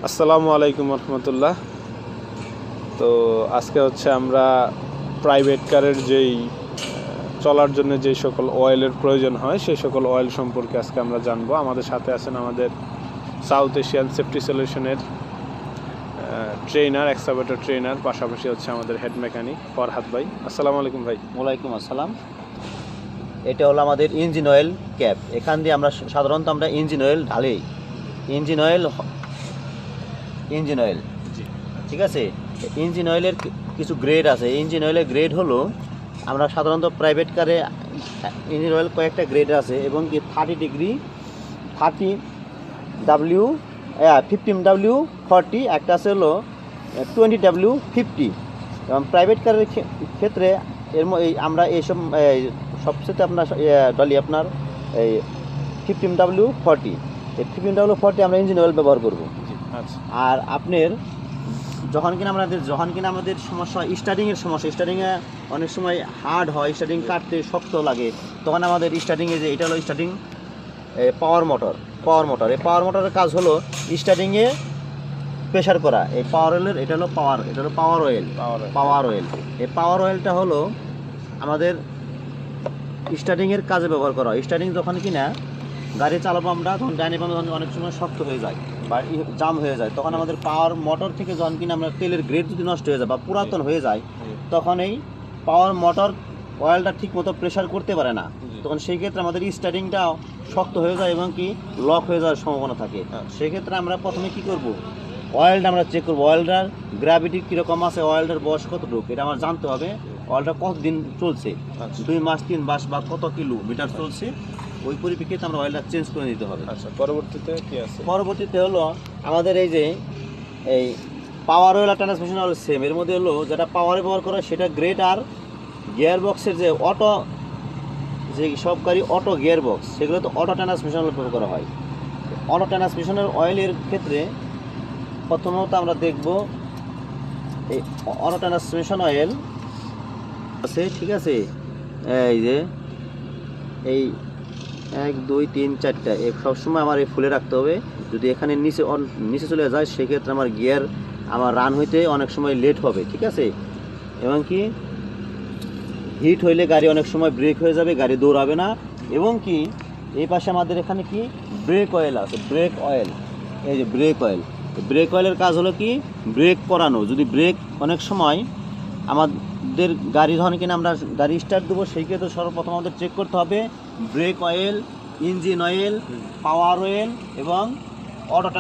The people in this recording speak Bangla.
আসসালামু আলাইকুম রহমতুল্লাহ। তো আজকে হচ্ছে আমরা প্রাইভেট কারের যেই চলার জন্য যেই সকল অয়েলের প্রয়োজন হয় সেই সকল অয়েল সম্পর্কে আজকে আমরা জানবো। আমাদের সাথে আছেন আমাদের সাউথ এশিয়ান সেফটি সলিউশনের ট্রেনার, এক্সকাভেটর ট্রেনার, পাশাপাশি হচ্ছে আমাদের হেড মেকানিক ফরহাদ ভাই। আসসালামু আলাইকুম ভাই। ওয়ালাইকুম আসসালাম। এটা হলো আমাদের ইঞ্জিন অয়েল ক্যাপ। এখান দিয়ে আমরা সাধারণত ইঞ্জিন অয়েল ঢালি। ইঞ্জিন অয়েল জি, ঠিক আছে। ইঞ্জিন অয়েলের কিছু গ্রেড আছে। ইঞ্জিন অয়েলের গ্রেড হলো আমরা সাধারণত প্রাইভেট কারে ইঞ্জিন অয়েল কয়েকটা গ্রেড আছে এবং কি 30 15W40, একটা আছে হলো 20W50। এবং প্রাইভেট কারের ক্ষেত্রে আমরা এইসব সবচেয়ে ডলি আপনার এই 15W40। এই 15W40 আমরা ইঞ্জিন অয়েল ব্যবহার করব। আচ্ছা। আর আপনার যখন কিনা আমাদের সমস্যা স্টার্টিংয়ের সমস্যা, স্টার্টিংয়ে অনেক সময় হার্ড হয়, স্টার্টিং কাটতে শক্ত লাগে, তখন আমাদের স্টার্টিংয়ে যে এটা হলো স্টার্টিং পাওয়ার মোটর। এই পাওয়ার মোটরের কাজ হলো স্টার্টিংয়ে প্রেশার করা। এই পাওয়ার অয়েলের এটা হলো পাওয়ার অয়েল। এই পাওয়ার অয়েলটা হলো আমাদের স্টার্টিংয়ের কাজে ব্যবহার করা হয়। স্টার্টিং যখন কিনা গাড়ি চালাবো আমরা, তখন ডাইনে বামে অনেক সময় শক্ত হয়ে যায় বা জাম হয়ে যায়, তখন আমাদের পাওয়ার মোটর থেকে যখন কিনা আমরা তেলের গ্রেড যদি নষ্ট হয়ে যায় বা পুরাতন হয়ে যায়, তখন এই পাওয়ার মোটর অয়েলটা ঠিক মতো প্রেশার করতে পারে না। তখন সেই ক্ষেত্রে আমাদের স্টার্টিংটাও শক্ত হয়ে যায় এবং কি লক হয়ে যাওয়ার সম্ভাবনা থাকে। সেই ক্ষেত্রে আমরা প্রথমে কি করব, অয়েলটা আমরা চেক করবো, অয়েলটার গ্র্যাভিটি কীরকম আছে, অয়েলটার বয়স কতটুকু, এটা আমার জানতে হবে। অয়েলটা কতদিন চলছে, 2 মাস 3 মাস বা কত কিলোমিটার চলছে, ওই পরিপ্রেক্ষিতে আমরা অয়েলটা চেঞ্জ করে নিতে হবে। আচ্ছা, পরবর্তীতে কি আছে? পরবর্তীতে হলো আমাদের এই যে এই পাওয়ার অয়েল আর ট্রান্সমিশন অয়েল সেম। এর মধ্যে হলো যেটা পাওয়ারে ব্যবহার করা সেটা গ্রেড, আর গিয়ার বক্সের যে যে সব গাড়ি অটো গিয়ার বক্স, সেগুলো তো অটো ট্রান্সমিশন অয়েল ব্যবহার করা হয়। অটো ট্রান্সমিশনের অয়েলের ক্ষেত্রে প্রথমত আমরা দেখব এই অটো ট্রান্সমিশন অয়েল আছে, ঠিক আছে। এই যে এই 1 2 3 4টা সবসময় আমার এই ফুলে রাখতে হবে। যদি এখানে নিচে চলে যায়, সেক্ষেত্রে আমার গিয়ার রান হইতে অনেক সময় লেট হবে, ঠিক আছে। এবং কি হিট হইলে গাড়ি অনেক সময় ব্রেক হয়ে যাবে, গাড়ি দৌড়াবে না। এবং কি এই পাশে আমাদের এখানে কি ব্রেক অয়েল আছে, ব্রেক অয়েল। এই যে ব্রেক অয়েলের কাজ হলো কি ব্রেক করানো। যদি ব্রেক অনেক সময় আমাদের গাড়ি যখন কিনা আমরা গাড়ি স্টার্ট দেবো, সেই ক্ষেত্রে সর্বপ্রথম আমাদের চেক করতে হবে ব্রেক অয়েল, ইঞ্জিন অয়েল, পাওয়ার অয়েল এবং অটো